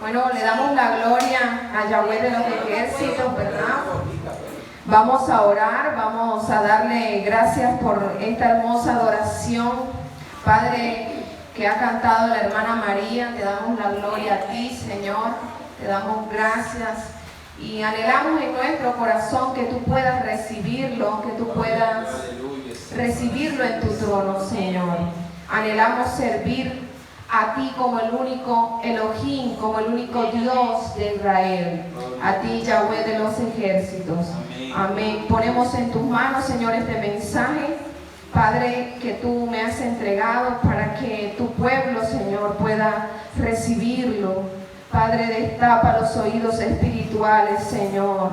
Bueno, le damos la gloria a Yahweh de los ejércitos, ¿verdad? Vamos a orar, vamos a darle gracias por esta hermosa adoración. Padre, que ha cantado la hermana María, te damos la gloria a ti, Señor. Te damos gracias y anhelamos en nuestro corazón que tú puedas recibirlo, que tú puedas recibirlo en tu trono, Señor. Anhelamos servir a ti como el único Elohim, como el único Dios de Israel. A ti, Yahweh de los ejércitos. Amén. Ponemos en tus manos, Señor, este mensaje, Padre, que tú me has entregado para que tu pueblo, Señor, pueda recibirlo. Padre, destapa los oídos espirituales, Señor.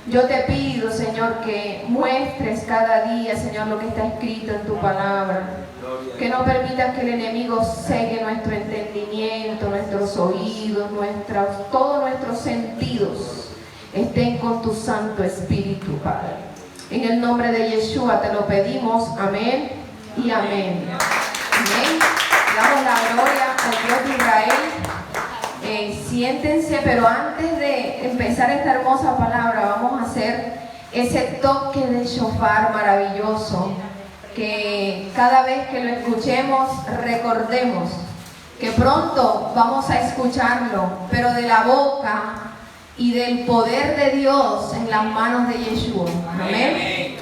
Yo te pido, Señor, que muestres cada día, Señor, lo que está escrito en tu palabra. Que no permitas que el enemigo cegue nuestro entendimiento, nuestros oídos, todos nuestros sentidos estén con tu Santo Espíritu, Padre. En el nombre de Yeshua te lo pedimos, amén y amén. Amén. Damos la gloria al Dios de Israel. Siéntense, pero antes de empezar esta hermosa palabra, vamos a hacer ese toque de shofar maravilloso. Que cada vez que lo escuchemos recordemos que pronto vamos a escucharlo, pero de la boca y del poder de Dios en las manos de Yeshua. Amén.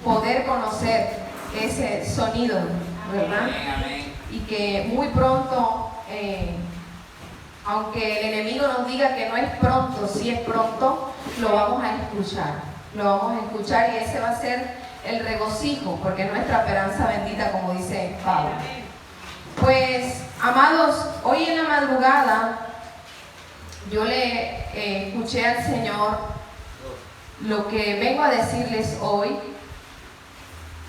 Poder conocer ese sonido, ¿verdad? Y que muy pronto, aunque el enemigo nos diga que no es pronto, sí es pronto, lo vamos a escuchar. Lo vamos a escuchar y ese va a ser el regocijo, porque es nuestra esperanza bendita, como dice Pablo. Pues, amados, hoy en la madrugada yo le escuché al Señor lo que vengo a decirles hoy.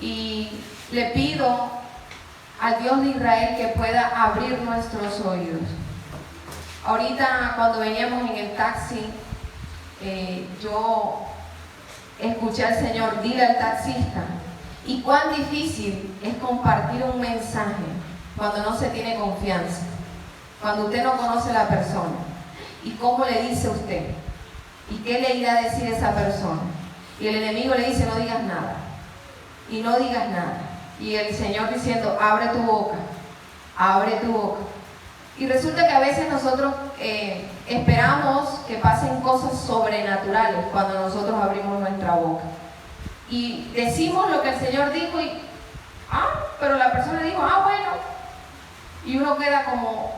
Y le pido al Dios de Israel que pueda abrir nuestros oídos. Ahorita cuando veníamos en el taxi, yo escuché al Señor, dile al taxista, y cuán difícil es compartir un mensaje cuando no se tiene confianza, cuando usted no conoce a la persona. ¿Y cómo le dice usted? ¿Y qué le irá a decir esa persona? Y el enemigo le dice, no digas nada. Y no digas nada. Y el Señor diciendo, abre tu boca, abre tu boca. Y resulta que a veces nosotros esperamos que pasen cosas sobrenaturales cuando nosotros abrimos nuestra boca. Y decimos lo que el Señor dijo y, pero la persona dijo, bueno. Y uno queda como,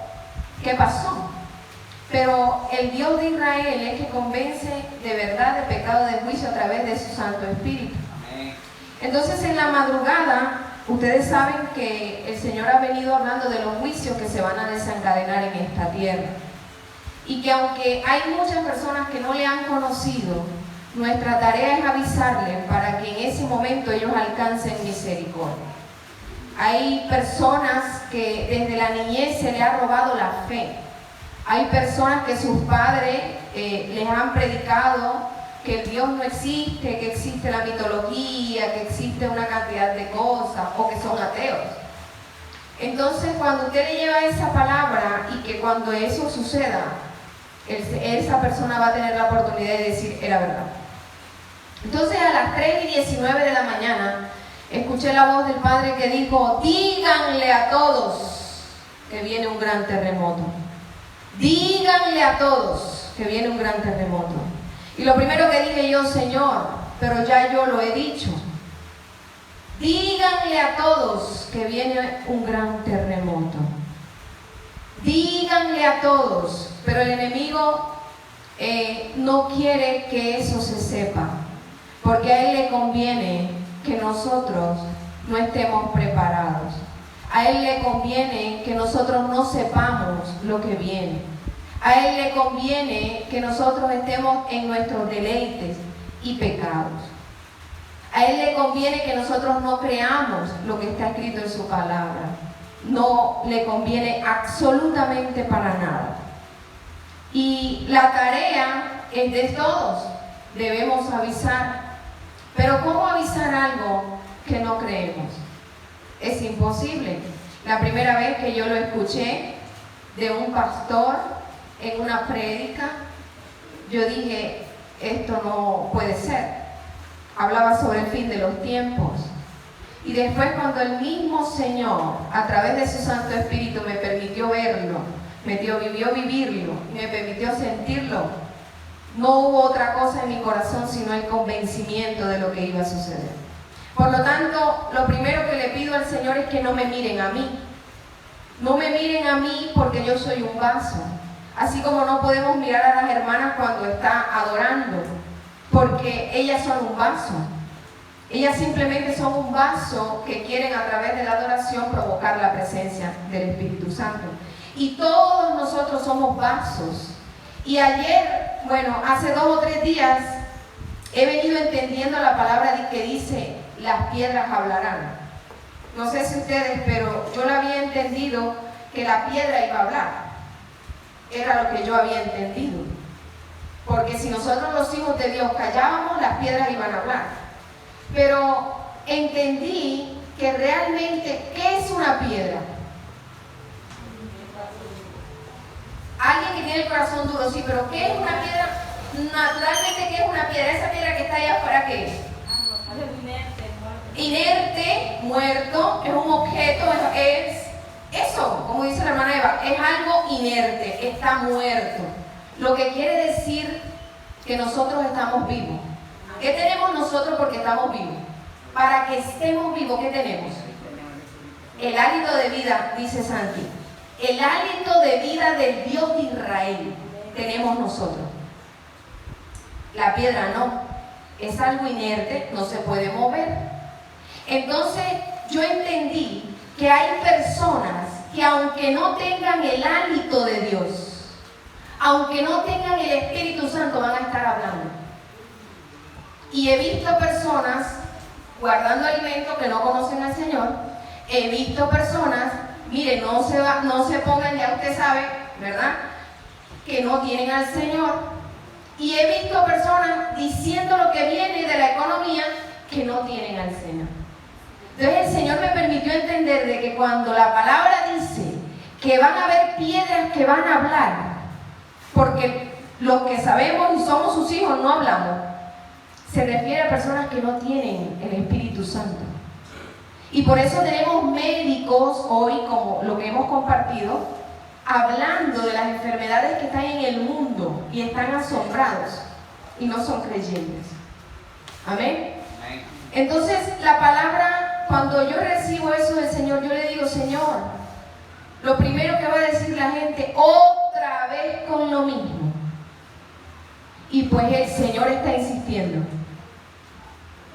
¿qué pasó? Pero el Dios de Israel es que convence de verdad de pecado, de juicio a través de su Santo Espíritu. Entonces en la madrugada, ustedes saben que el Señor ha venido hablando de los juicios que se van a desencadenar en esta tierra. Y que aunque hay muchas personas que no le han conocido, nuestra tarea es avisarles para que en ese momento ellos alcancen misericordia. Hay personas que desde la niñez se les ha robado la fe. Hay personas que sus padres les han predicado que Dios no existe, que existe la mitología, que existe una cantidad de cosas, o que son ateos. Entonces, cuando usted le lleva esa palabra y que cuando eso suceda, esa persona va a tener la oportunidad de decir, era verdad. Entonces, a las 3:19 de la mañana, escuché la voz del Padre que dijo, díganle a todos que viene un gran terremoto. Díganle a todos que viene un gran terremoto. Y lo primero que dije yo, Señor, pero ya yo lo he dicho. Díganle a todos que viene un gran terremoto. Díganle a todos, pero el enemigo no quiere que eso se sepa, porque a él le conviene que nosotros no estemos preparados. A él le conviene que nosotros no sepamos lo que viene. A él le conviene que nosotros estemos en nuestros deleites y pecados. A él le conviene que nosotros no creamos lo que está escrito en su palabra. No le conviene absolutamente para nada. Y la tarea es de todos. Debemos avisar. Pero ¿cómo avisar algo que no creemos? Es imposible. La primera vez que yo lo escuché de un pastor en una prédica, yo dije, esto no puede ser. Hablaba sobre el fin de los tiempos. Y después, cuando el mismo Señor, a través de su Santo Espíritu, me permitió verlo, me dio vivirlo, me permitió sentirlo, no hubo otra cosa en mi corazón sino el convencimiento de lo que iba a suceder. Por lo tanto, lo primero que le pido al Señor es que no me miren a mí. No me miren a mí porque yo soy un vaso. Así como no podemos mirar a las hermanas cuando están adorando, porque ellas son un vaso. Ellas simplemente son un vaso que quieren a través de la adoración provocar la presencia del Espíritu Santo. Y todos nosotros somos vasos. Y ayer, hace 2 o 3 días, he venido entendiendo la palabra que dice, las piedras hablarán. No sé si ustedes, pero yo la había entendido que la piedra iba a hablar. Era lo que yo había entendido. Porque si nosotros los hijos de Dios callábamos, las piedras iban a hablar. Pero entendí que realmente, ¿qué es una piedra? Alguien que tiene el corazón duro, sí, pero ¿qué es una piedra? Naturalmente, ¿qué es una piedra? Esa piedra que está allá afuera, ¿qué es? Inerte, muerto, es un objeto, es eso, como dice la hermana Eva, es algo inerte, está muerto. Lo que quiere decir que nosotros estamos vivos. ¿Qué tenemos nosotros porque estamos vivos? Para que estemos vivos, ¿qué tenemos? El hálito de vida, dice Santi. El hálito de vida del Dios de Israel tenemos nosotros. La piedra no. Es algo inerte, no se puede mover. Entonces yo entendí que hay personas que aunque no tengan el hálito de Dios, aunque no tengan el Espíritu Santo, van a estar hablando. Y he visto personas guardando alimentos que no conocen al Señor. He visto personas, mire, no se pongan, ya usted sabe, ¿verdad? Que no tienen al Señor. Y he visto personas diciendo lo que viene de la economía que no tienen al Señor. Entonces el Señor me permitió entender de que cuando la palabra dice que van a haber piedras que van a hablar, porque los que sabemos y somos sus hijos no hablamos, se refiere a personas que no tienen el Espíritu Santo. Y por eso tenemos médicos hoy, como lo que hemos compartido, hablando de las enfermedades que están en el mundo y están asombrados y no son creyentes. Amén. Entonces la palabra, cuando yo recibo eso del Señor, yo le digo, Señor, lo primero que va a decir la gente, otra vez con lo mismo. Y pues el Señor está insistiendo.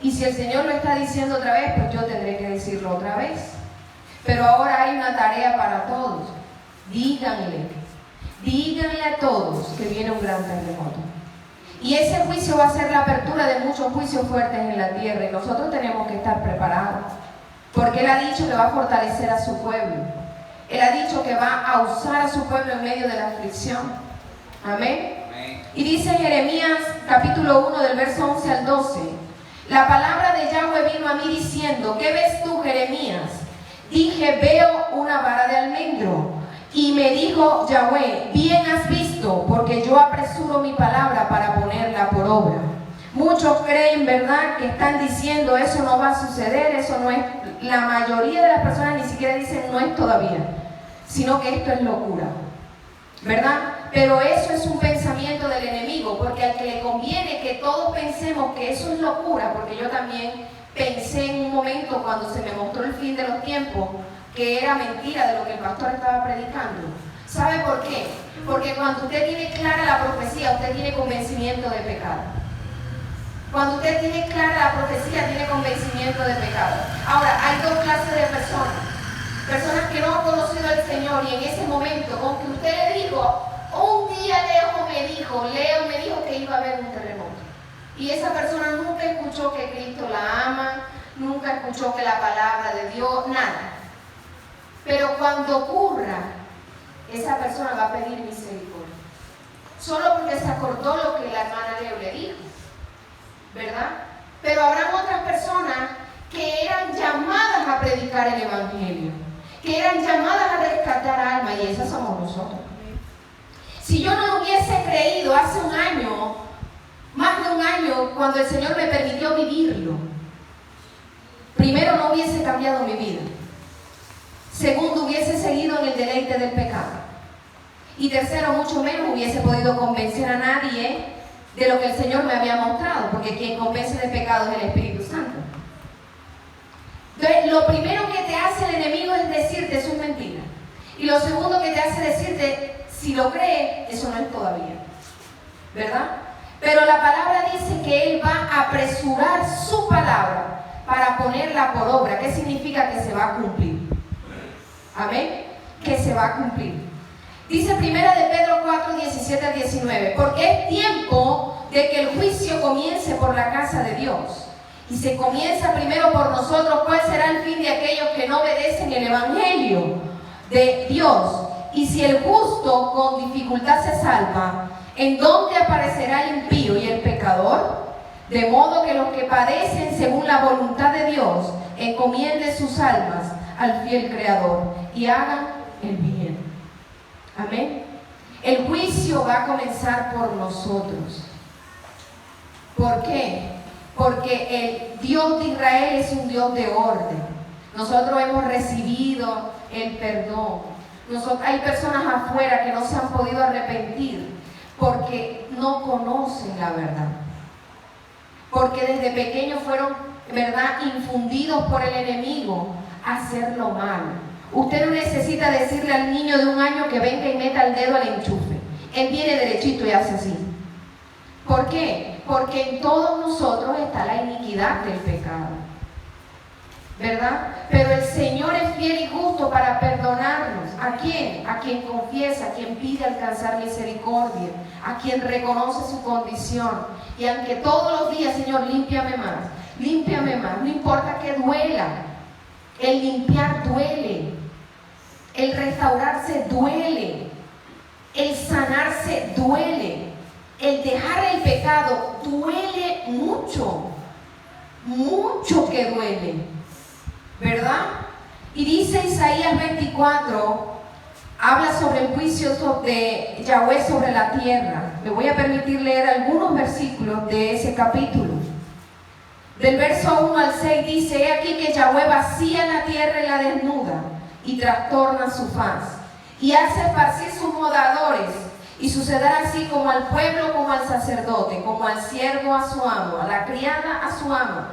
Y si el Señor lo está diciendo otra vez, pues yo tendré que decirlo otra vez. Pero ahora hay una tarea para todos. Díganle a todos que viene un gran terremoto. Y ese juicio va a ser la apertura de muchos juicios fuertes en la tierra. Y nosotros tenemos que estar preparados. Porque Él ha dicho que va a fortalecer a su pueblo. Él ha dicho que va a usar a su pueblo en medio de la aflicción. Amén. Y dice Jeremías capítulo 1 del verso 11 al 12. La palabra de Yahweh vino a mí diciendo, ¿qué ves tú, Jeremías? Dije, veo una vara de almendro. Y me dijo Yahweh, bien has visto, porque yo apresuro mi palabra para ponerla por obra. Muchos creen, ¿verdad?, que están diciendo eso no va a suceder, eso no es. La mayoría de las personas ni siquiera dicen no es todavía, sino que esto es locura, ¿verdad? Pero eso es un pensamiento del enemigo, porque al que le conviene que todos pensemos que eso es locura, porque yo también pensé en un momento cuando se me mostró el fin de los tiempos que era mentira de lo que el pastor estaba predicando. ¿Sabe por qué? Porque cuando usted tiene clara la profecía, usted tiene convencimiento de pecado. Cuando usted tiene clara la profecía, tiene convencimiento de pecado. Ahora, hay dos clases de personas. Personas que no han conocido al Señor y en ese momento, con que usted le dijo, un día Leo me dijo que iba a haber un terremoto. Y esa persona nunca escuchó que Cristo la ama, nunca escuchó que la palabra de Dios, nada. Pero cuando ocurra, esa persona va a pedir misericordia. Solo porque se acordó lo que la hermana Leo le dijo, ¿verdad? Pero habrán otras personas que eran llamadas a predicar el Evangelio, que eran llamadas a rescatar almas, y esas somos nosotros. Si yo no lo hubiese creído hace un año, más de un año, cuando el Señor me permitió vivirlo, primero no hubiese cambiado mi vida. Segundo, hubiese seguido en el deleite del pecado. Y tercero, mucho menos hubiese podido convencer a nadie de lo que el Señor me había mostrado, porque quien convence del pecado es el Espíritu Santo. Entonces, lo primero que te hace el enemigo es decirte eso es mentira. Y lo segundo que te hace decirte, si lo crees, eso no es todavía, ¿verdad? Pero la palabra dice que Él va a apresurar su palabra para ponerla por obra. ¿Qué significa? Que se va a cumplir. Amén. Que se va a cumplir. Dice primera de Pedro 4, 17 al 19, porque es tiempo de que el juicio comience por la casa de Dios. Y se comienza primero por nosotros. ¿Cuál será el fin de aquellos que no obedecen el Evangelio de Dios? Y si el justo con dificultad se salva, ¿en dónde aparecerá el impío y el pecador? De modo que los que padecen según la voluntad de Dios encomienden sus almas al fiel Creador y hagan el bien. Amén. El juicio va a comenzar por nosotros. ¿Por qué? Porque el Dios de Israel es un Dios de orden. Nosotros hemos recibido el perdón. Hay personas afuera que no se han podido arrepentir porque no conocen la verdad. Porque desde pequeños fueron, ¿verdad?, infundidos por el enemigo a hacer lo malo. Usted no necesita decirle al niño de 1 año que venga y meta el dedo al enchufe. Él viene derechito y hace así. ¿Por qué? Porque en todos nosotros está la iniquidad del pecado, ¿verdad? Pero el Señor es fiel y justo para perdonarnos. ¿A quién? A quien confiesa, a quien pide alcanzar misericordia, a quien reconoce su condición. Y aunque todos los días, Señor, límpiame más, no importa que duela. El limpiar duele, el restaurarse duele, el sanarse duele, el dejar el pecado duele mucho, mucho que duele, ¿verdad? Y dice Isaías 24, habla sobre el juicio de Yahweh sobre la tierra. Me voy a permitir leer algunos versículos de ese capítulo. Del verso 1 al 6 dice: he aquí que Yahweh vacía la tierra y la desnuda, y trastorna su faz, y hace esparcir sus moradores, y sucederá así como al pueblo, como al sacerdote, como al siervo a su amo, a la criada a su amo,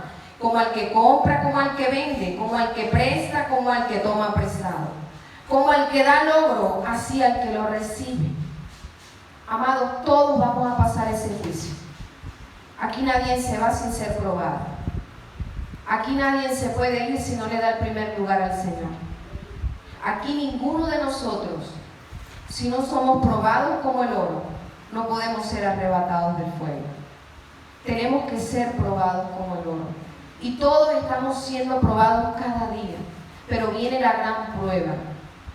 como al que compra, como al que vende, como al que presta, como al que toma prestado, como al que da logro, así al que lo recibe. Amados, todos vamos a pasar ese juicio. Aquí nadie se va sin ser probado. Aquí nadie se puede ir si no le da el primer lugar al Señor. Aquí ninguno de nosotros, si no somos probados como el oro, no podemos ser arrebatados del fuego. Tenemos que ser probados como el oro. Y todos estamos siendo probados cada día. Pero viene la gran prueba,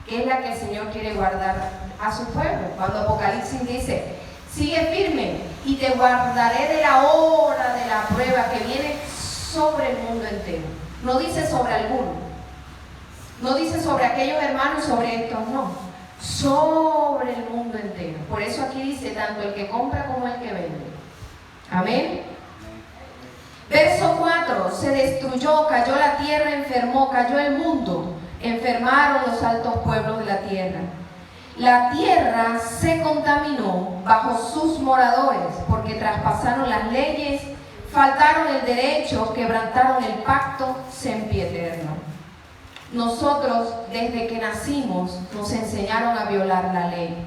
que es la que el Señor quiere guardar a su pueblo. Cuando Apocalipsis dice: sigue firme y te guardaré de la hora de la prueba que viene sobre el mundo entero. No dice sobre alguno, no dice sobre aquellos hermanos, sobre estos, no, sobre el mundo entero. Por eso aquí dice tanto el que compra como el que vende. Amén. Verso 4, se destruyó, cayó la tierra, enfermó, cayó el mundo, enfermaron los altos pueblos de la tierra. La tierra se contaminó bajo sus moradores, porque traspasaron las leyes, faltaron el derecho, quebrantaron el pacto sempiterno. Nosotros, desde que nacimos, nos enseñaron a violar la ley.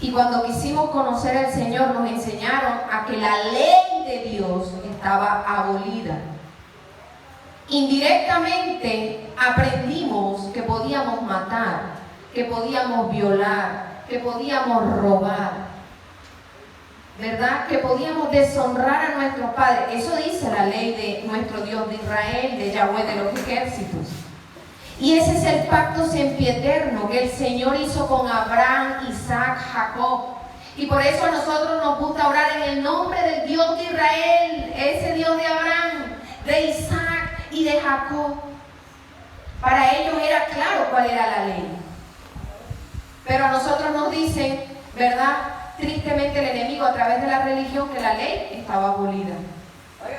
Y cuando quisimos conocer al Señor, nos enseñaron a que la ley de Dios estaba abolida. Indirectamente aprendimos que podíamos matar, que podíamos violar, que podíamos robar, ¿verdad? Que podíamos deshonrar a nuestros padres. Eso dice la ley de nuestro Dios de Israel, de Yahweh de los ejércitos. Y ese es el pacto sempiterno que el Señor hizo con Abraham, Isaac, Jacob. Y por eso a nosotros nos gusta orar en el nombre del Dios de Israel, ese Dios de Abraham, de Isaac y de Jacob. Para ellos era claro cuál era la ley. Pero a nosotros nos dicen, ¿verdad? Tristemente el enemigo a través de la religión, que la ley estaba abolida,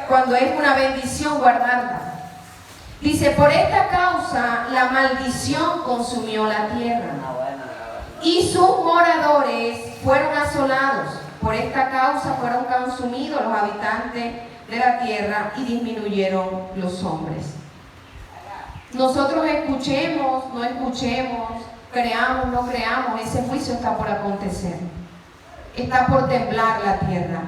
cuando es una bendición guardarla. Dice, por esta causa la maldición consumió la tierra y sus moradores fueron asolados. Por esta causa fueron consumidos los habitantes de la tierra y disminuyeron los hombres. Nosotros escuchemos, no escuchemos, creamos, no creamos, ese juicio está por acontecer. Está por temblar la tierra,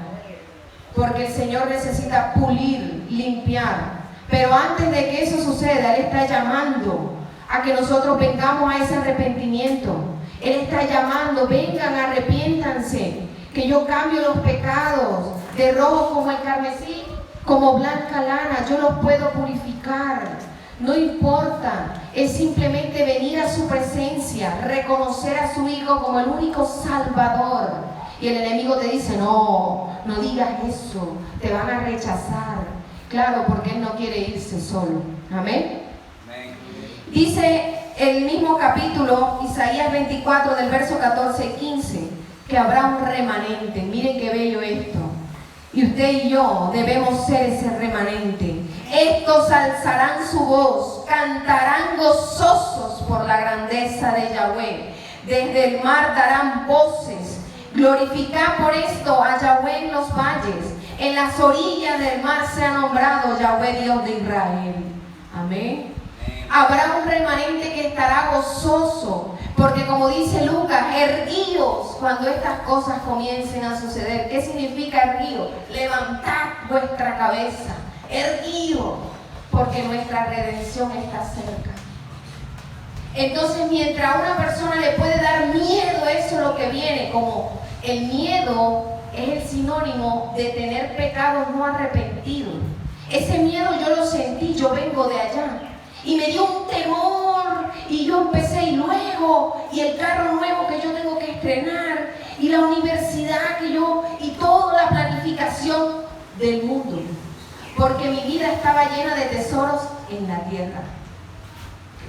porque el Señor necesita pulir, limpiar. Pero antes de que eso suceda, Él está llamando a que nosotros vengamos a ese arrepentimiento. Él está llamando, vengan, arrepiéntanse, que yo cambio los pecados de rojo como el carmesí, como blanca lana, yo los puedo purificar. No importa, es simplemente venir a su presencia, reconocer a su Hijo como el único Salvador. Y el enemigo te dice, no digas eso, te van a rechazar. Claro, porque Él no quiere irse solo. Amén. Dice el mismo capítulo, Isaías 24, del verso 14 y 15, que habrá un remanente. Miren qué bello esto. Y usted y yo debemos ser ese remanente. Estos alzarán su voz, cantarán gozosos por la grandeza de Yahweh. Desde el mar darán voces. Glorificad por esto a Yahweh en los valles. En las orillas del mar se ha nombrado Yahweh Dios de Israel. Amén. Habrá un remanente que estará gozoso, porque como dice Lucas, erguíos cuando estas cosas comiencen a suceder. ¿Qué significa erguíos? Levantad vuestra cabeza, erguíos, porque nuestra redención está cerca. Entonces, mientras a una persona le puede dar miedo eso lo que viene, como el miedo es el sinónimo de tener pecados no arrepentidos. Ese miedo yo lo sentí, yo vengo de allá. Y me dio un temor, y yo empecé, y luego, y el carro nuevo que yo tengo que estrenar, y la universidad que yo, y toda la planificación del mundo. Porque mi vida estaba llena de tesoros en la tierra.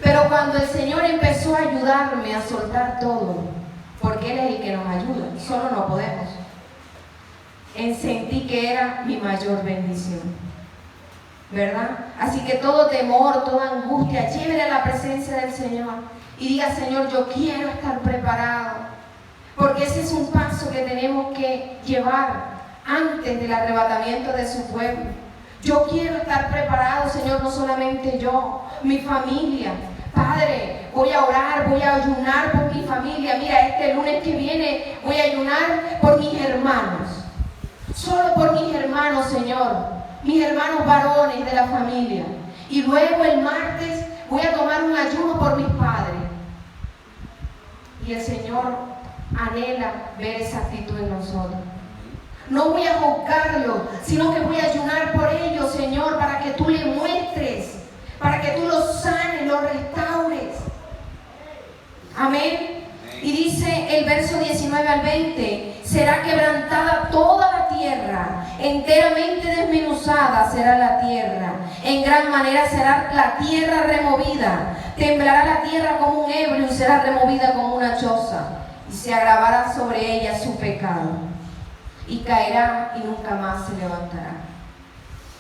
Pero cuando el Señor empezó a ayudarme a soltar todo, porque Él es el que nos ayuda, solo no podemos, sentí que era mi mayor bendición, ¿verdad? Así que todo temor, toda angustia, llévele a la presencia del Señor y diga, Señor, yo quiero estar preparado, porque ese es un paso que tenemos que llevar antes del arrebatamiento de su pueblo. Yo quiero estar preparado, Señor, no solamente yo, mi familia. Padre, voy a orar, voy a ayunar por mi familia. Mira, este lunes que viene voy a ayunar por mis hermanos. Solo por mis hermanos, Señor. Mis hermanos varones de la familia. Y luego el martes voy a tomar un ayuno por mis padres. Y el Señor anhela ver esa actitud en nosotros. No voy a juzgarlo, sino que voy a ayunar por ellos, Señor, para que tú le muestres, para que tú los sanes, los restaures. Amén. Y dice el verso 19 al 20, será quebrantada toda la tierra, enteramente desmenuzada será la tierra, en gran manera será la tierra removida, temblará la tierra como un ebrio y será removida como una choza, y se agravará sobre ella su pecado, y caerá y nunca más se levantará.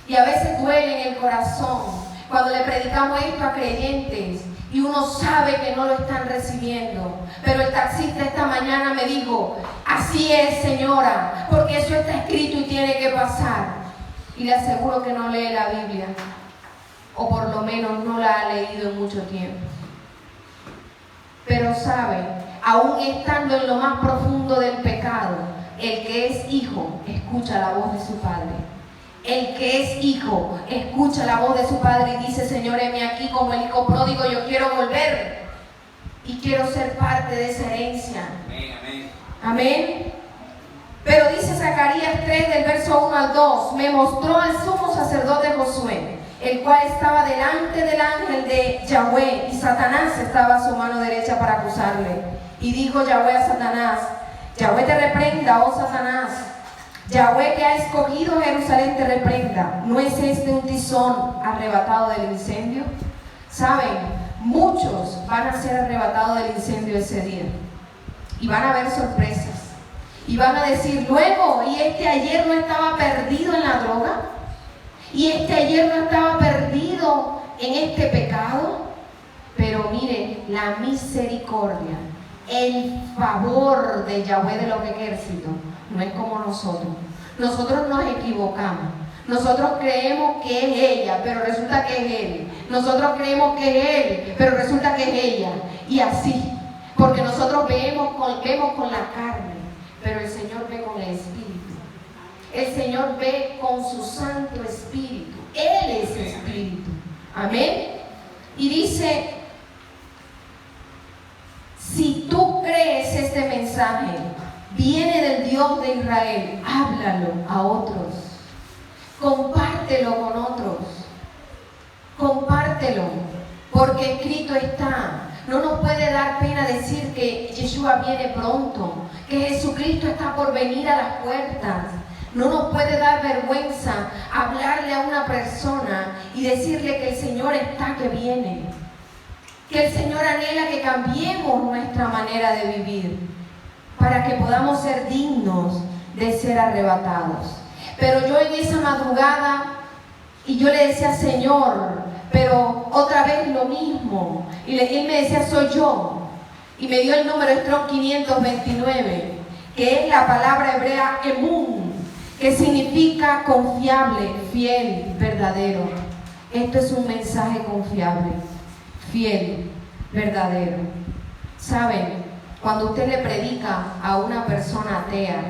Y a veces duele en el corazón cuando le predicamos esto a creyentes y uno sabe que no lo están recibiendo. Pero el taxista esta mañana me dijo, así es, señora, porque eso está escrito y tiene que pasar. Y le aseguro que no lee la Biblia, o por lo menos no la ha leído en mucho tiempo. Pero sabe, aún estando en lo más profundo del pecado, el que es hijo escucha la voz de su padre. El que es hijo escucha la voz de su padre y dice, Señor, heme aquí como el hijo pródigo, yo quiero volver y quiero ser parte de esa herencia. Amén, amén. Amén. Pero dice Zacarías 3 del verso 1 al 2, me mostró al sumo sacerdote Josué, el cual estaba delante del ángel de Yahweh, y Satanás estaba a su mano derecha para acusarle. Y dijo Yahweh a Satanás, Yahweh te reprenda, oh Satanás. Yahweh que ha escogido Jerusalén te reprenda. ¿No es este un tizón arrebatado del incendio? Saben, muchos van a ser arrebatados del incendio ese día. Y van a haber sorpresas. Y van a decir, luego, ¿y este ayer no estaba perdido en la droga? ¿Y este ayer no estaba perdido en este pecado? Pero mire, la misericordia, el favor de Yahweh de los ejércitos, no es como nosotros. Nosotros nos equivocamos. Nosotros creemos que es ella, pero resulta que es él. Nosotros creemos que es él, pero resulta que es ella. Y así, porque nosotros vemos con la carne, pero el Señor ve con el Espíritu. El Señor ve con su Santo Espíritu. Él es Espíritu. Amén. Y dice, si tú crees este mensaje, viene del Dios de Israel, háblalo a otros. Compártelo con otros. Compártelo, porque escrito está. No nos puede dar pena decir que Yeshua viene pronto, que Jesucristo está por venir a las puertas. No nos puede dar vergüenza hablarle a una persona y decirle que el Señor está, que viene. Que el Señor anhela que cambiemos nuestra manera de vivir para que podamos ser dignos de ser arrebatados. Pero yo en esa madrugada, y yo le decía, Señor, pero otra vez lo mismo. Y él me decía, soy yo. Y me dio el número Strong 529, que es la palabra hebrea emun, que significa confiable, fiel, verdadero. Esto es un mensaje confiable, fiel, verdadero. ¿Saben? Cuando usted le predica a una persona atea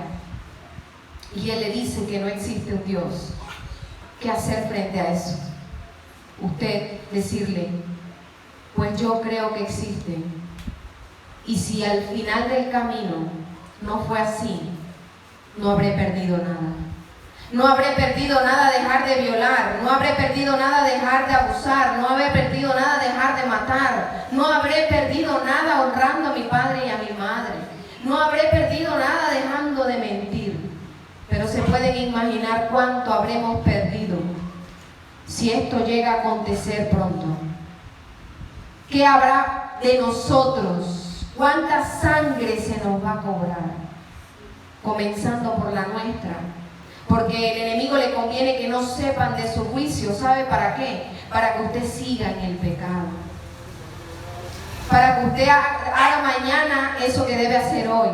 y él le dice que no existe un Dios, ¿qué hacer frente a eso? Usted decirle, pues yo creo que existe. Y si al final del camino no fue así, no habré perdido nada. No habré perdido nada dejar de violar, no habré perdido nada dejar de abusar, no habré perdido nada dejar de matar, no habré perdido nada honrando a mi padre y a mi madre, no habré perdido nada dejando de mentir. Pero se pueden imaginar cuánto habremos perdido si esto llega a acontecer pronto. ¿Qué habrá de nosotros? ¿Cuánta sangre se nos va a cobrar? Comenzando por la nuestra. Porque el enemigo le conviene que no sepan de su juicio. ¿Sabe para qué? Para que usted siga en el pecado. Para que usted haga mañana eso que debe hacer hoy.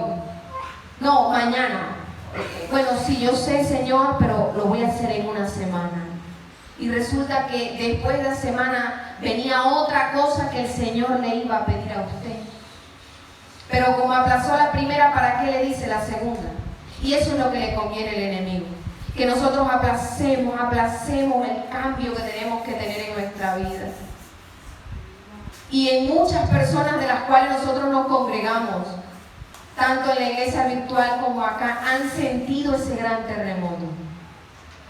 No, mañana. Bueno, sí, yo sé, Señor, pero lo voy a hacer en una semana. Y resulta que después de la semana venía otra cosa que el Señor le iba a pedir a usted. Pero como aplazó la primera, ¿para qué le dice la segunda? Y eso es lo que le conviene al enemigo. Que nosotros aplacemos el cambio que tenemos que tener en nuestra vida. Y en muchas personas de las cuales nosotros nos congregamos, tanto en la iglesia virtual como acá, han sentido ese gran terremoto.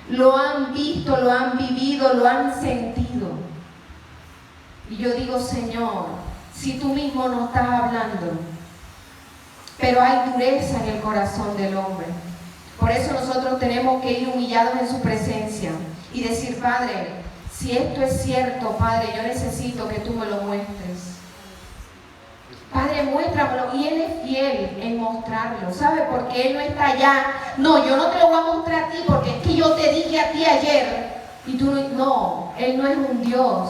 Lo han visto, lo han vivido, lo han sentido. Y yo digo, Señor, si tú mismo nos estás hablando, pero hay dureza en el corazón del hombre. Por eso nosotros tenemos que ir humillados en su presencia y decir, Padre, si esto es cierto, Padre, yo necesito que tú me lo muestres. Padre, muéstramelo. Y Él es fiel en mostrarlo. ¿Sabe? Porque Él no está allá. No, yo no te lo voy a mostrar a ti porque es que yo te dije a ti ayer. Y tú no, Él no es un Dios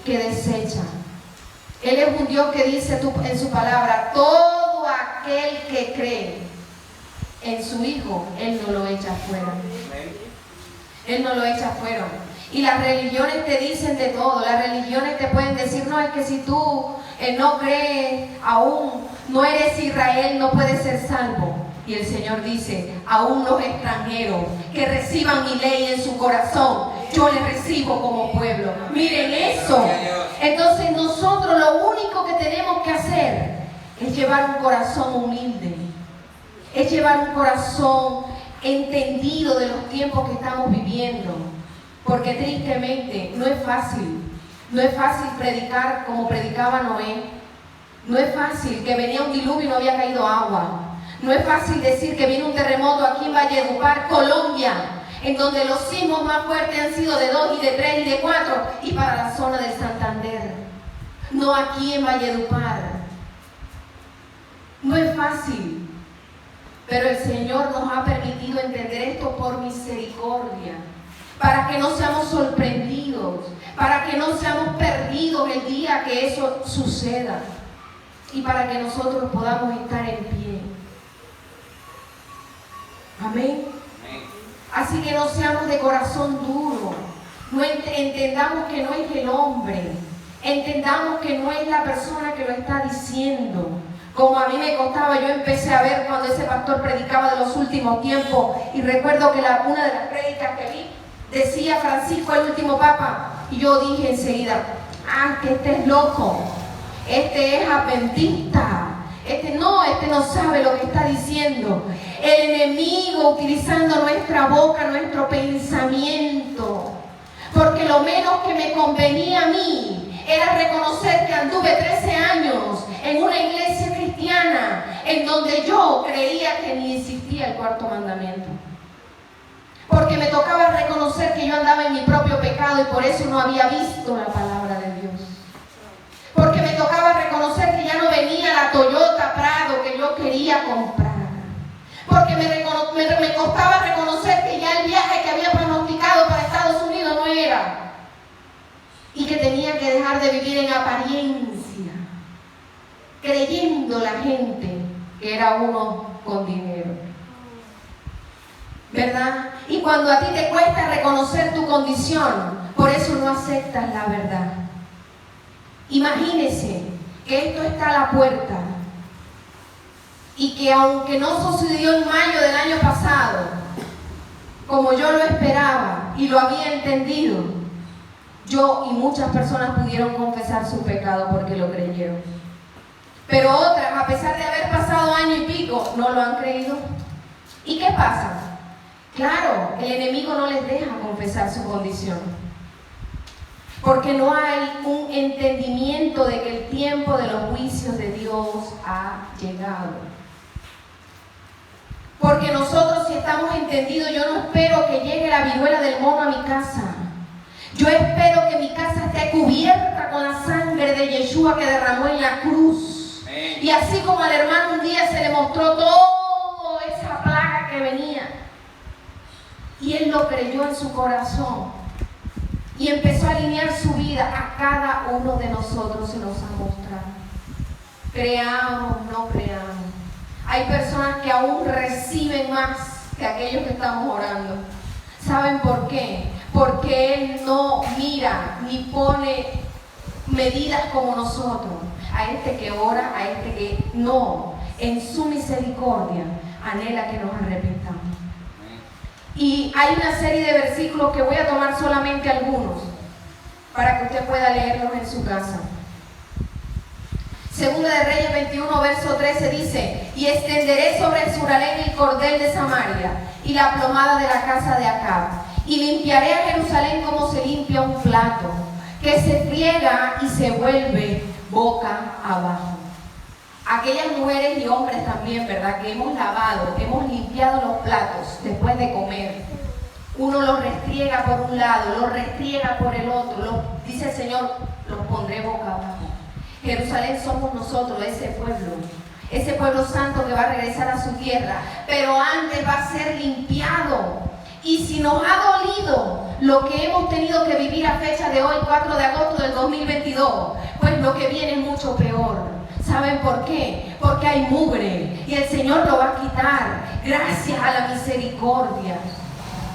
que desecha. Él es un Dios que dice en su palabra, todo aquel que cree en su Hijo, Él no lo echa fuera. Él no lo echa fuera. Y las religiones te dicen de todo. Las religiones te pueden decir, no, es que si tú no crees aún, no eres Israel, no puedes ser salvo. Y el Señor dice, aún los extranjeros que reciban mi ley en su corazón, yo les recibo como pueblo. Miren eso. Entonces nosotros lo único que tenemos que hacer es llevar un corazón humilde. Es llevar un corazón entendido de los tiempos que estamos viviendo. Porque tristemente no es fácil. No es fácil predicar como predicaba Noé. No es fácil que venía un diluvio y no había caído agua. No es fácil decir que viene un terremoto aquí en Valledupar, Colombia, en donde los sismos más fuertes han sido de 2 y de 3 y de 4, y para la zona del Santander. No aquí en Valledupar. No es fácil. Pero el Señor nos ha permitido entender esto por misericordia, para que no seamos sorprendidos, para que no seamos perdidos el día que eso suceda, y para que nosotros podamos estar en pie. Amén. Así que no seamos de corazón duro. No entendamos que no es el hombre. Entendamos que no es la persona que lo está diciendo. Como a mí me costaba, yo empecé a ver cuando ese pastor predicaba de los últimos tiempos. Y recuerdo que una de las prédicas que vi decía Francisco, el último papa. Y yo dije enseguida, que este es loco. Este es adventista. Este no sabe lo que está diciendo. El enemigo utilizando nuestra boca, nuestro pensamiento. Porque lo menos que me convenía a mí era reconocer que anduve 13 años en una iglesia cristiana en donde yo creía que ni existía el cuarto mandamiento. Porque me tocaba reconocer que yo andaba en mi propio pecado y por eso no había visto la palabra de Dios. Porque me tocaba reconocer que ya no venía la Toyota Prado que yo quería comprar. Porque me costaba reconocer que ya el viaje que había pronosticado para Estados Unidos no era. Y que tenía que dejar de vivir en apariencia, creyendo la gente que era uno con dinero. ¿Verdad? Y cuando a ti te cuesta reconocer tu condición, por eso no aceptas la verdad. Imagínese que esto está a la puerta y que aunque no sucedió en mayo del año pasado, como yo lo esperaba y lo había entendido, yo y muchas personas pudieron confesar su pecado porque lo creyeron. Pero otras, a pesar de haber pasado año y pico, no lo han creído. ¿Y qué pasa? Claro, el enemigo no les deja confesar su condición. Porque no hay un entendimiento de que el tiempo de los juicios de Dios ha llegado. Porque nosotros, si estamos entendidos, yo no espero que llegue la viruela del mono a mi casa. Yo espero que mi casa esté cubierta con la sangre de Yeshua que derramó en la cruz. Y así como al hermano un día se le mostró toda esa plaga que venía, y él lo creyó en su corazón y empezó a alinear su vida, a cada uno de nosotros se nos ha mostrado. Creamos, no creamos. Hay personas que aún reciben más que aquellos que estamos orando. ¿Saben por qué? Porque Él no mira ni pone medidas como nosotros. A este que ora, a este que no. En su misericordia anhela que nos arrepentamos. Y hay una serie de versículos que voy a tomar solamente algunos para que usted pueda leerlos en su casa. Segunda de Reyes 21, verso 13 dice: y extenderé sobre Jerusalén el cordel de Samaria y la plomada de la casa de Acab, y limpiaré a Jerusalén como se limpia un plato, que se friega y se vuelve boca abajo. Aquellas mujeres y hombres también, ¿verdad?, que hemos lavado, hemos limpiado los platos después de comer. Uno los restriega por un lado, los restriega por el otro. Dice el Señor, los pondré boca abajo. Jerusalén somos nosotros, ese pueblo santo que va a regresar a su tierra, pero antes va a ser limpiado. Y si nos ha dolido lo que hemos tenido que vivir a fecha de hoy, 4 de agosto del 2022, pues lo que viene es mucho peor. ¿Saben por qué? Porque hay mugre y el Señor lo va a quitar gracias a la misericordia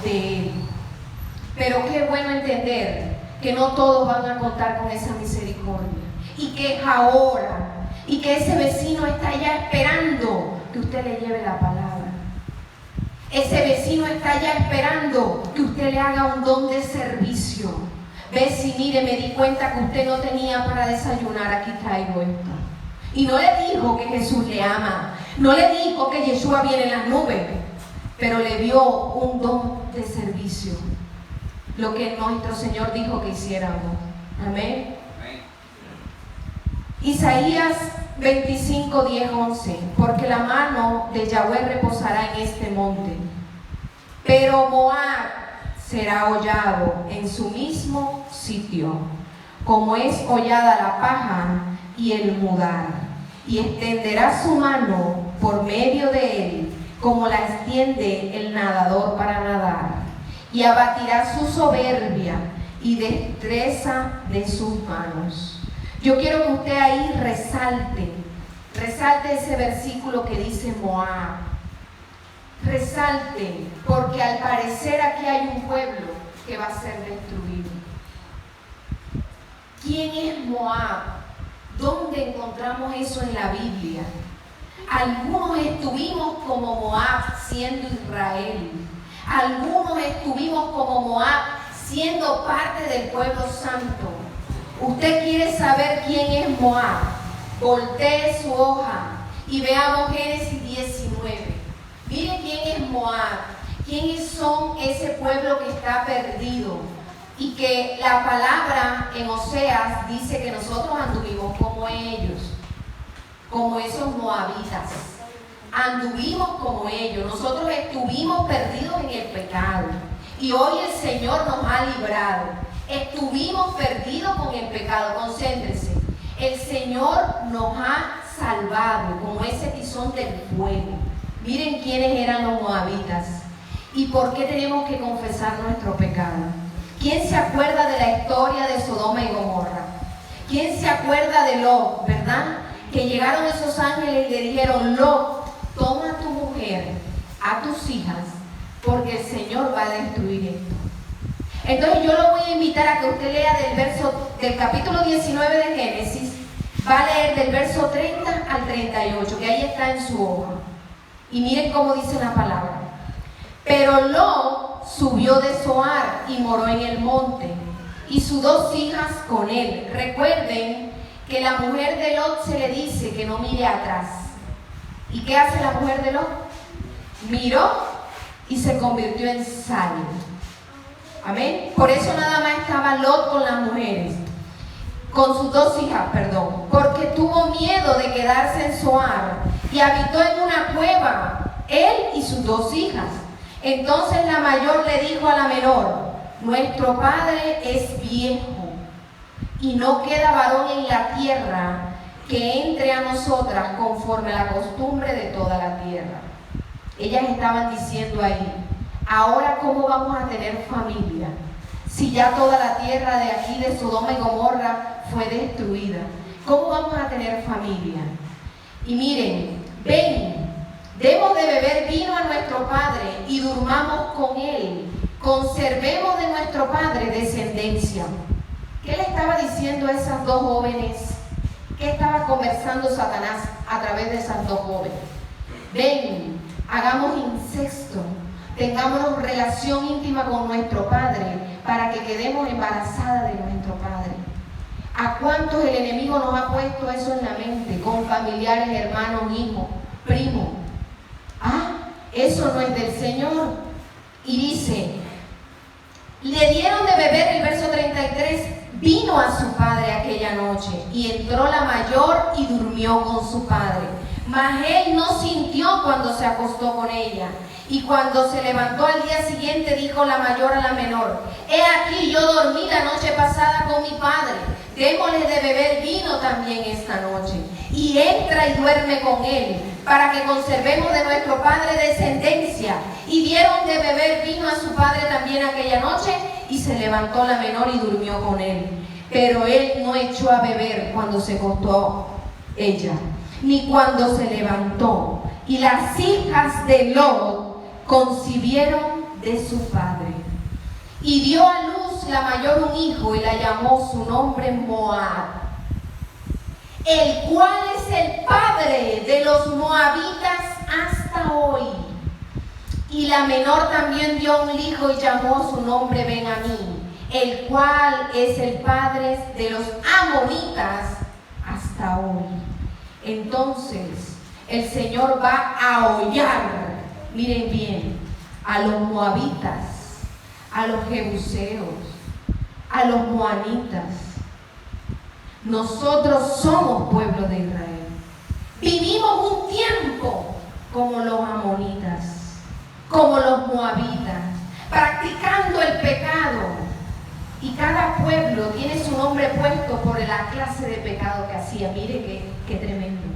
de Él. Pero qué bueno entender que no todos van a contar con esa misericordia y que es ahora y que ese vecino está ya esperando que usted le lleve la palabra. Ese vecino está ya esperando que usted le haga un don de servicio. Ve, si mire, me di cuenta que usted no tenía para desayunar, aquí traigo esto. Y no le dijo que Jesús le ama, no le dijo que Yeshua viene en las nubes, pero le dio un don de servicio, lo que nuestro Señor dijo que hiciéramos. Amén. Isaías 25, 10, 11. Porque la mano de Yahweh reposará en este monte, pero Moab será hollado en su mismo sitio, como es hollada la paja y el mudar, y extenderá su mano por medio de él, como la extiende el nadador para nadar, y abatirá su soberbia y destreza de sus manos. Yo quiero que usted ahí resalte ese versículo que dice Moab. Resalte, porque al parecer aquí hay un pueblo que va a ser destruido. ¿Quién es Moab? ¿Dónde encontramos eso en la Biblia? Algunos estuvimos como Moab siendo Israel. Algunos estuvimos como Moab siendo parte del pueblo santo. ¿Usted quiere saber quién es Moab? Voltee su hoja y veamos Génesis 19. Mire quién es Moab. ¿Quiénes son ese pueblo que está perdido? Y que la palabra en Oseas dice que nosotros anduvimos como ellos, como esos moabitas. Anduvimos como ellos. Nosotros estuvimos perdidos en el pecado. Y hoy el Señor nos ha librado. Estuvimos perdidos con el pecado. Concéntrese. El Señor nos ha salvado como ese tizón del fuego. Miren quiénes eran los moabitas. ¿Y por qué tenemos que confesar nuestro pecado? ¿Quién se acuerda de la historia de Sodoma y Gomorra? ¿Quién se acuerda de Lot, verdad? Que llegaron esos ángeles y le dijeron: Lot, toma a tu mujer, a tus hijas, porque el Señor va a destruir esto. Entonces yo lo voy a invitar a que usted lea del capítulo 19 de Génesis. Va a leer del verso 30 al 38, que ahí está en su hoja. Y miren cómo dice la palabra. Pero Lot subió de Zoar y moró en el monte, y sus 2 hijas con él. Recuerden que la mujer de Lot se le dice que no mire atrás. ¿Y qué hace la mujer de Lot? Miró y se convirtió en sal. Amén. Por eso nada más estaba Lot con las mujeres, con sus 2 hijas, perdón, porque tuvo miedo de quedarse en Zoar y habitó en una cueva, él y sus 2 hijas. Entonces la mayor le dijo a la menor: nuestro padre es viejo y no queda varón en la tierra que entre a nosotras conforme a la costumbre de toda la tierra. Ellas estaban diciendo ahí: ahora ¿cómo vamos a tener familia si ya toda la tierra de aquí de Sodoma y Gomorra fue destruida? ¿Cómo vamos a tener familia? Y miren, ven, demos de beber vino a nuestro padre y durmamos con él. Conservemos de nuestro padre descendencia. ¿Qué le estaba diciendo a esas 2 jóvenes? ¿Qué estaba conversando Satanás a través de esas 2 jóvenes? Ven, hagamos incesto, tengámonos relación íntima con nuestro padre para que quedemos embarazadas de nuestro padre. ¿A cuántos el enemigo nos ha puesto eso en la mente? Con familiares, hermanos, hijos, primos. Eso no es del Señor. Y dice: le dieron de beber, el verso 33, vino a su padre aquella noche, y entró la mayor y durmió con su padre. Mas él no sintió cuando se acostó con ella. Y cuando se levantó al día siguiente, dijo la mayor a la menor: he aquí, yo dormí la noche pasada con mi padre, démosle de beber vino también esta noche. y entra y duerme con él, para que conservemos de nuestro padre descendencia. Y dieron de beber vino a su padre también aquella noche, y se levantó la menor y durmió con él. Pero él no echó a beber cuando se acostó ella, ni cuando se levantó. Y las hijas de Lot concibieron de su padre. Y dio a luz la mayor un hijo, y la llamó su nombre Moab, el cual es el padre de los moabitas hasta hoy. Y la menor también dio un hijo y llamó su nombre Benjamín, el cual es el padre de los amonitas hasta hoy. Entonces el Señor va a hollar, miren bien, a los moabitas, a los jebuseos, a los moanitas. Nosotros somos pueblo de Israel. Vivimos un tiempo como los amonitas, como los moabitas, practicando el pecado. Y cada pueblo tiene su nombre puesto por la clase de pecado que hacía. Mire qué tremendo.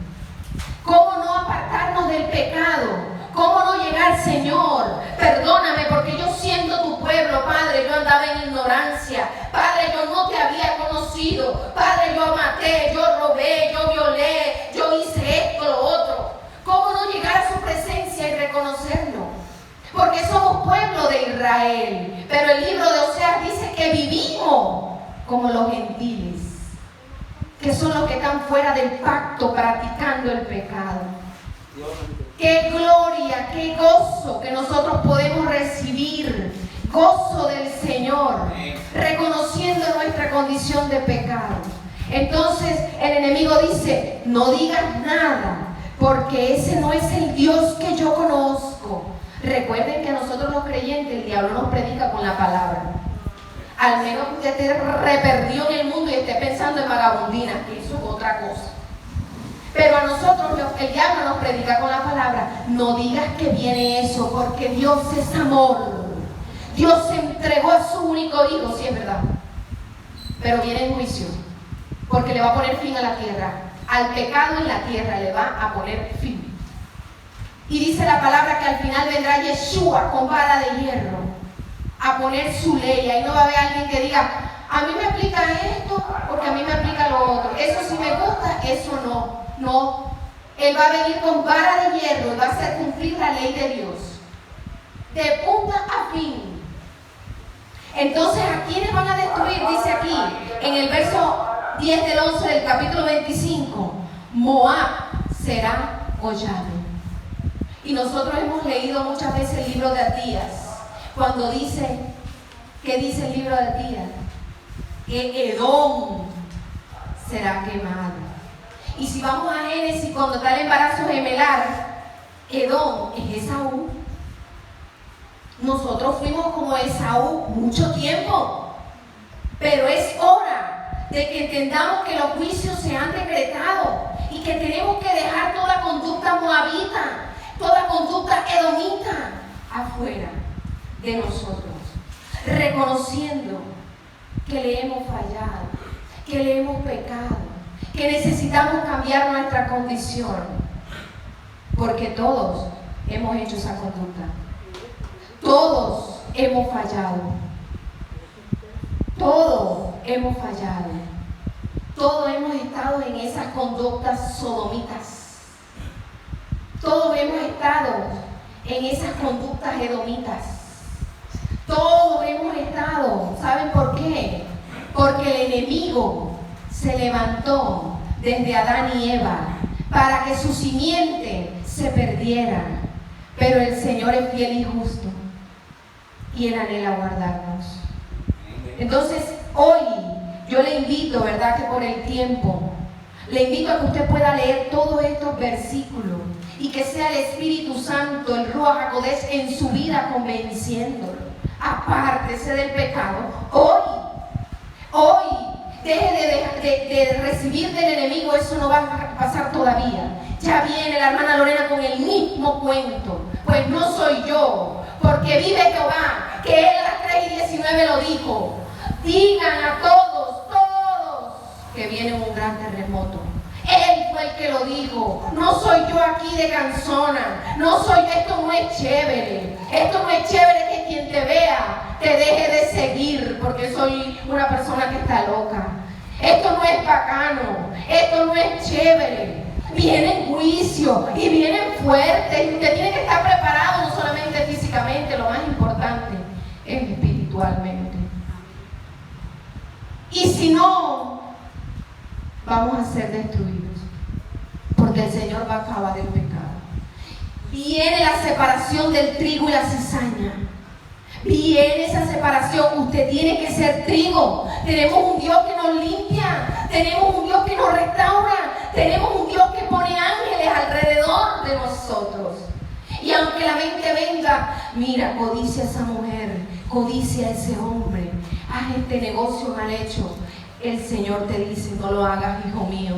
¿Cómo no apartarnos del pecado? ¿Cómo no llegar, Señor? Perdóname porque yo siendo tu pueblo, Padre, yo andaba en ignorancia. Padre, yo no te había conocido. Padre, yo maté, yo robé, yo violé, yo hice esto, lo otro. ¿Cómo no llegar a su presencia y reconocerlo? Porque somos pueblo de Israel. Pero el libro de Oseas dice que vivimos como los gentiles, que son los que están fuera del pacto practicando el pecado. Qué gloria, qué gozo que nosotros podemos recibir, gozo del Señor, reconociendo nuestra condición de pecado. Entonces el enemigo dice, no digas nada, porque ese no es el Dios que yo conozco. Recuerden que nosotros los creyentes, el diablo nos predica con la palabra. Al menos que usted esté reperdido en el mundo y esté pensando en vagabundina, que eso es otra cosa. Pero a nosotros el diablo nos predica con la palabra. No digas que viene eso, porque Dios es amor. Dios entregó a su único hijo, sí es verdad. Pero viene en juicio, porque le va a poner fin a la tierra. Al pecado en la tierra le va a poner fin. Y dice la palabra que al final vendrá Yeshua con vara de hierro a poner su ley. Ahí no va a haber alguien que diga, a mí me aplica esto porque a mí me aplica lo otro. Eso sí me gusta, eso no. No, Él va a venir con vara de hierro y va a hacer cumplir la ley de Dios de punta a fin. Entonces, ¿a quiénes van a destruir? Dice aquí, en el verso 10 del 11 del capítulo 25, Moab será hollado. Y nosotros hemos leído muchas veces el libro de Atías, cuando dice, ¿qué dice el libro de Atías? Que Edom será quemado. Y si vamos a Génesis, cuando está el embarazo gemelar, Edom es Esaú. Nosotros fuimos como Esaú mucho tiempo, pero es hora de que entendamos que los juicios se han decretado y que tenemos que dejar toda conducta moabita, toda conducta edomita afuera de nosotros, reconociendo que le hemos fallado, que le hemos pecado, que necesitamos cambiar nuestra condición, porque todos hemos hecho esa conducta. Todos hemos fallado. Todos hemos fallado. Todos hemos estado en esas conductas sodomitas. Todos hemos estado en esas conductas edomitas. Todos hemos estado. ¿Saben por qué? Porque el enemigo se levantó desde Adán y Eva para que su simiente se perdiera. Pero el Señor es fiel y justo y Él anhela guardarnos. Entonces, hoy yo le invito, ¿verdad? Que por el tiempo, le invito a que usted pueda leer todos estos versículos y que sea el Espíritu Santo, el Ruach HaKodesh en su vida convenciéndolo. Apártese del pecado. Hoy, deje de recibir del enemigo, eso no va a pasar todavía. Ya viene la hermana Lorena con el mismo cuento. Pues no soy yo, porque vive Jehová, que Él a las 3:19 lo dijo. Digan a todos, que viene un gran terremoto. Él fue el el que lo dijo, no soy yo aquí de canzona, esto no es chévere, esto no es chévere que quien te vea te deje de seguir porque soy una persona que está loca. Esto no es bacano, esto no es chévere. Vienen juicios y vienen fuertes y usted tiene que estar preparado no solamente físicamente, lo más importante es espiritualmente. Y si no, vamos a ser destruidos porque el Señor va a acabar el pecado. Viene la separación del trigo y la cizaña. Viene esa separación. Usted tiene que ser trigo. Tenemos un Dios que nos limpia, tenemos un Dios que nos restaura, tenemos un Dios que pone ángeles alrededor de nosotros. Y aunque la mente venga, mira, codicia a esa mujer, codicia a ese hombre, haz este negocio mal hecho, el Señor te dice: no lo hagas, hijo mío,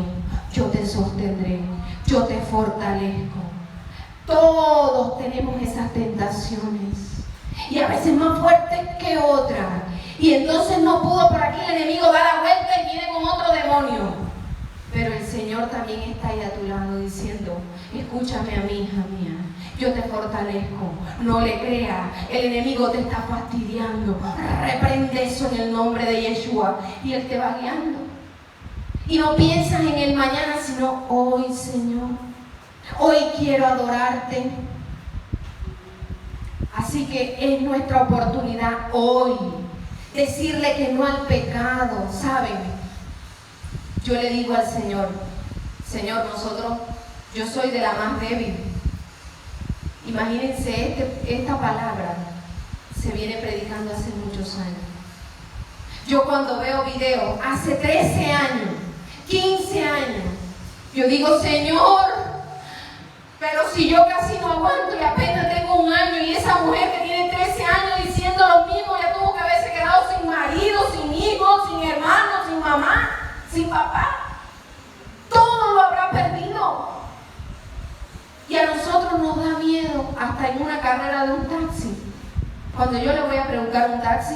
yo te sostendré, yo te fortalezco. Todos tenemos esas tentaciones y a veces más fuertes que otras, y entonces no pudo por aquí el enemigo dar la vuelta y viene con otro demonio. Pero el Señor también está ahí a tu lado diciendo: escúchame a mí, hija mía, yo te fortalezco, no le creas, el enemigo te está fastidiando, reprende eso en el nombre de Yeshua, y Él te va guiando. Y no piensas en el mañana, sino hoy, Señor, hoy quiero adorarte. Así que es nuestra oportunidad hoy decirle que no al pecado, ¿saben? Yo le digo al Señor: Señor, yo soy de la más débil. Imagínense, esta palabra se viene predicando hace muchos años. Yo cuando veo videos, hace 13 años, 15 años, yo digo: Señor, pero si yo casi no aguanto y apenas tengo un año, y esa mujer que tiene 13 años diciendo lo mismo, ya tuvo que haberse quedado sin marido, sin hijos, sin hermanos, sin mamá, sin papá, todo lo habrá perdido. Y a nosotros nos da miedo hasta en una carrera de un taxi. Cuando yo le voy a preguntar a un taxi,